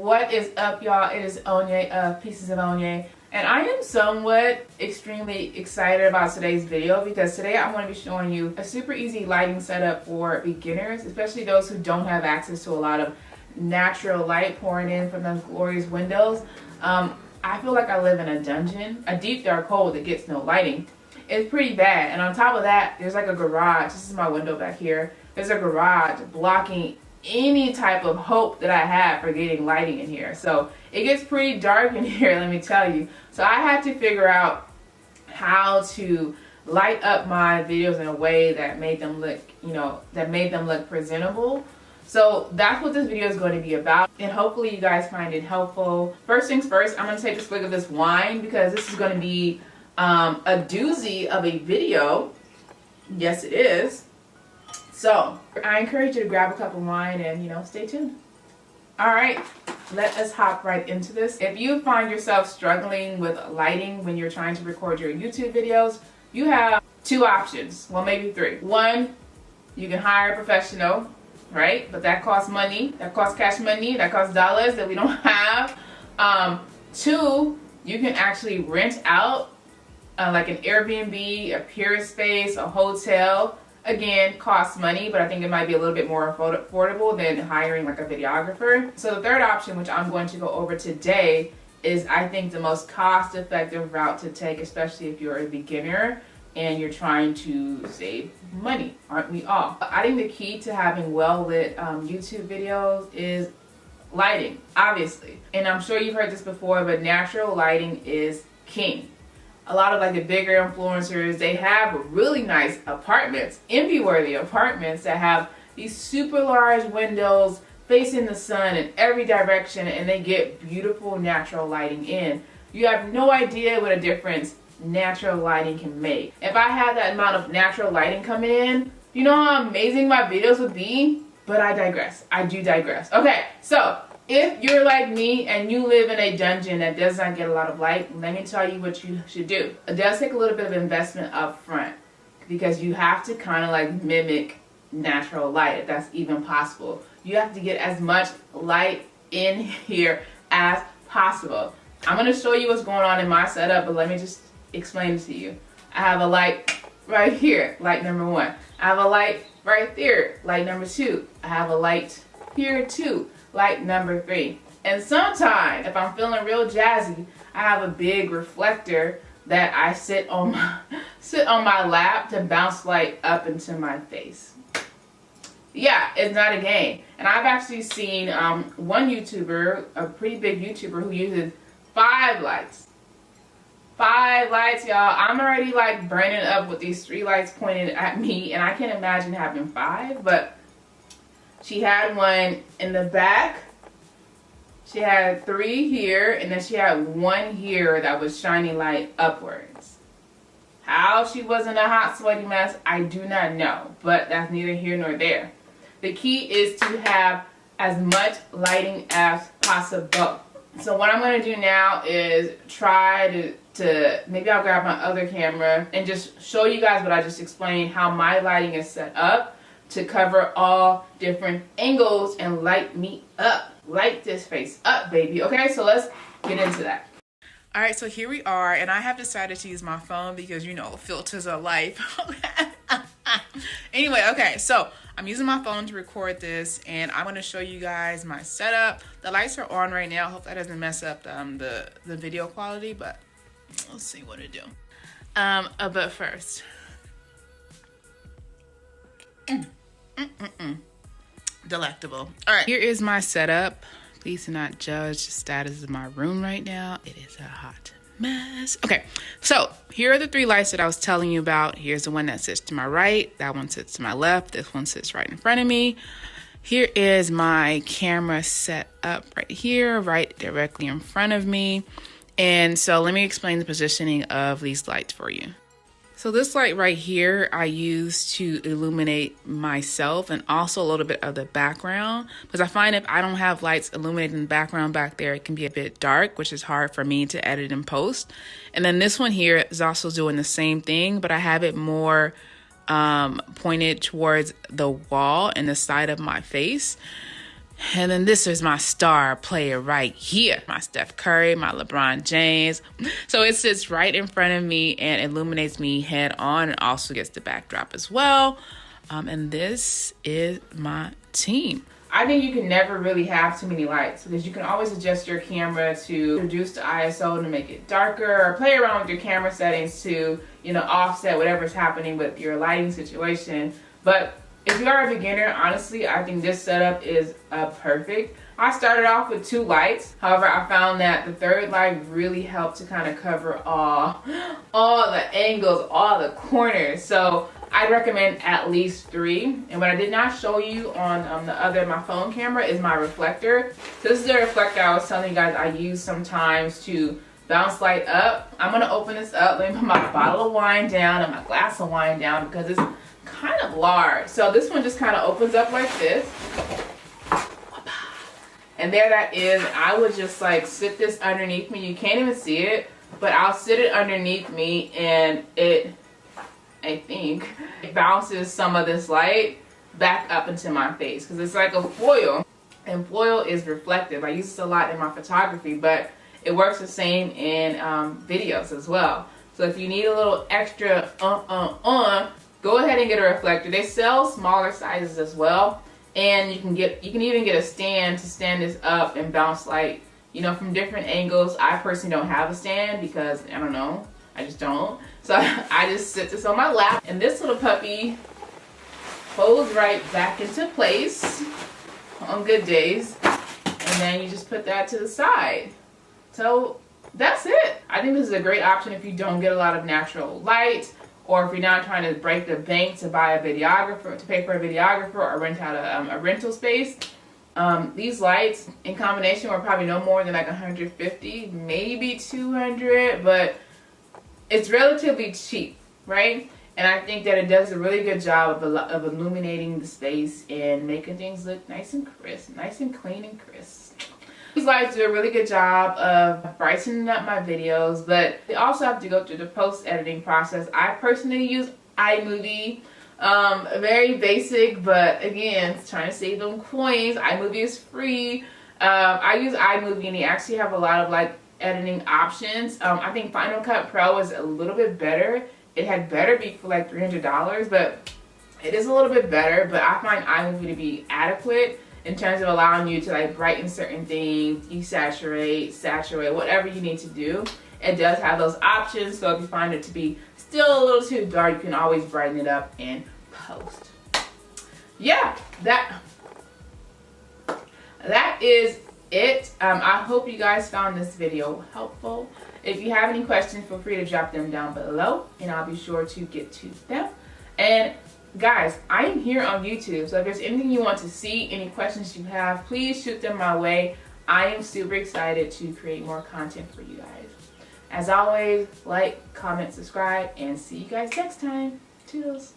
What is up, y'all? It is Onye of Pieces of Onye, and I am somewhat extremely excited about today's video because today I'm going to be showing you a super easy lighting setup for beginners, especially those who don't have access to a lot of natural light pouring in from those glorious windows. I feel like I live in a dungeon, a deep dark hole that gets no lighting. It's pretty bad, and on top of that, there's like a garage. This is my window back here. There's a garage blocking any type of hope that I have for getting lighting in here. So it gets pretty dark in here, let me tell you. So I had to figure out how to light up my videos in a way that made them look, that made them look presentable. So that's what this video is going to be about, and hopefully you guys find it helpful. First things first, I'm going to take a swig of this wine because this is going to be a doozy of a video. Yes, it is. So I encourage you to grab a cup of wine and, stay tuned. All right, let us hop right into this. If you find yourself struggling with lighting when you're trying to record your YouTube videos, you have two options. Well, maybe three. One, you can hire a professional, right? But that costs money. That costs cash money. That costs dollars that we don't have. Two, you can actually rent out like an Airbnb, a Pure Space, a hotel. Again, costs money, but I think it might be a little bit more affordable than hiring like a videographer. So the third option, which I'm going to go over today, is I think the most cost-effective route to take, especially if you're a beginner and you're trying to save money, aren't we all? I think the key to having well-lit YouTube videos is lighting, obviously. And I'm sure you've heard this before, but natural lighting is king. A lot of like the bigger influencers, they have really nice apartments, envy-worthy apartments that have these super large windows facing the sun in every direction, and they get beautiful natural lighting in. You have no idea what a difference natural lighting can make. If I had that amount of natural lighting coming in, you know how amazing my videos would be? But I digress. I do digress. Okay, so if you're like me and you live in a dungeon that does not get a lot of light, let me tell you what you should do. It does take a little bit of investment up front because you have to kind of like mimic natural light, if that's even possible. You have to get as much light in here as possible. I'm going to show you what's going on in my setup, but let me just explain it to you. I have a light right here, light number one. I have a light right there, light number two. I have a light here too, light number three. And sometimes, if I'm feeling real jazzy, I have a big reflector that I sit on my lap to bounce light up into my face. Yeah, it's not a game. And I've actually seen one YouTuber, a pretty big YouTuber, who uses 5 lights. 5 lights, y'all. I'm already like burning up with these 3 lights pointed at me, and I can't imagine having 5, but she had one in the back. She had 3 here, and then she had 1 here that was shining light upwards. How she wasn't a hot, sweaty mess, I do not know, but that's neither here nor there. The key is to have as much lighting as possible. So what I'm going to do now is try to maybe I'll grab my other camera and just show you guys what I just explained, how my lighting is set up to cover all different angles and light me up. Light this face up, baby. Okay, so let's get into that. All right, so here we are, and I have decided to use my phone because, filters are life. Anyway, okay, so I'm using my phone to record this, and I'm going to show you guys my setup. The lights are on right now. I hope that doesn't mess up the video quality, but let's see what it do. But first, delectable. All right, here is my setup. Please do not judge the status of my room right now. It is a hot mess. Okay, so here are the 3 lights that I was telling you about. Here's the one that sits to my right. That one sits to my left. This one sits right in front of me. Here is my camera set up right here, right directly in front of me. And so let me explain the positioning of these lights for you. So this light right here, I use to illuminate myself and also a little bit of the background, because I find if I don't have lights illuminating the background back there, it can be a bit dark, which is hard for me to edit and post. And then this one here is also doing the same thing, but I have it more pointed towards the wall and the side of my face. And then this is my star player right here. My Steph Curry, my LeBron James. So it sits right in front of me and illuminates me head on, and also gets the backdrop as well. And this is my team. I think you can never really have too many lights because you can always adjust your camera to reduce the ISO to make it darker, or play around with your camera settings to, offset whatever's happening with your lighting situation. But if you are a beginner, honestly, I think this setup is perfect. I started off with 2 lights. However, I found that the 3rd light really helped to kind of cover all the angles, all the corners. So I'd recommend at least 3. And what I did not show you on my phone camera is my reflector. So this is the reflector I was telling you guys I use sometimes to bounce light up. I'm gonna open this up. Let me put my bottle of wine down and my glass of wine down because it's kind of large. So this one just kind of opens up like this. And there that is. I would just like sit this underneath me. You can't even see it, but I'll sit it underneath me, and I think it bounces some of this light back up into my face because it's like a foil, and foil is reflective. I use this a lot in my photography, but it works the same in videos as well. So if you need a little extra go ahead and get a reflector. They sell smaller sizes as well, and you can even get a stand to stand this up and bounce light, from different angles. I personally don't have a stand because I don't know, I just don't. So I just sit this on my lap, and this little puppy folds right back into place on good days, and then you just put that to the side. So that's it. I think this is a great option if you don't get a lot of natural light, or if you're not trying to break the bank to buy a videographer, to pay for a videographer, or rent out a rental space. These lights in combination were probably no more than like 150, maybe 200, but it's relatively cheap, right? And I think that it does a really good job of illuminating the space and making things look nice and crisp, nice and clean and crisp. These lights do a really good job of brightening up my videos, but they also have to go through the post-editing process. I personally use iMovie. Very basic, but again, trying to save them coins. iMovie is free. I use iMovie, and they actually have a lot of like editing options. I think Final Cut Pro is a little bit better. It had better be for like $300, but it is a little bit better. But I find iMovie to be adequate in terms of allowing you to like brighten certain things, desaturate, saturate, whatever you need to do. It does have those options, so if you find it to be still a little too dark, you can always brighten it up in post. Yeah, that is it. I hope you guys found this video helpful. If you have any questions, feel free to drop them down below, and I'll be sure to get to them. And guys, I am here on YouTube, so if there's anything you want to see, any questions you have, please shoot them my way. I am super excited to create more content for you guys. As always, like, comment, subscribe, and see you guys next time. Toodles.